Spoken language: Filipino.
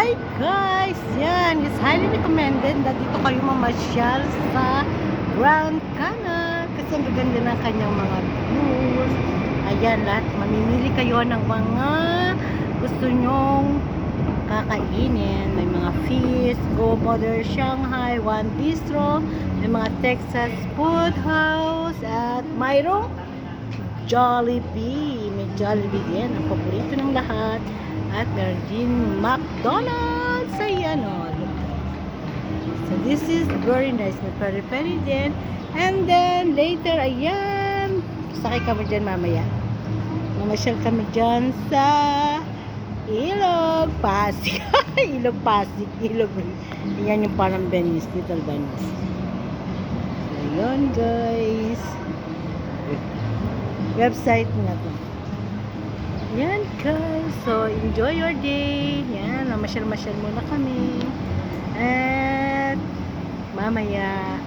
Hi guys! Yan, it's highly recommended na dito kayo mamasyal sa Grand Canal kasi ang gaganda ng kanyang mga views. Ayan, lahat mamimili kayo ng mga gusto nyong kakainin. May mga fish, Go Mother Shanghai, One Bistro, may mga Texas Food House, at mayroong Jollibee. May Jollibee din, ang paborito ng lahat. At meron din McDonald's. Ayan o. So this is very nice. May peri-peri din. And then later, ayan, sakay kami dyan mamaya. Mamasyal kami dyan sa Ilog Pasig. Ilog Pasig. Ilog. Yan yung parang Venice. Little Venice. So yun guys. Website na to. Yan guys. So enjoy your day. Yan. Mamasyal-masyal muna kami. At mamaya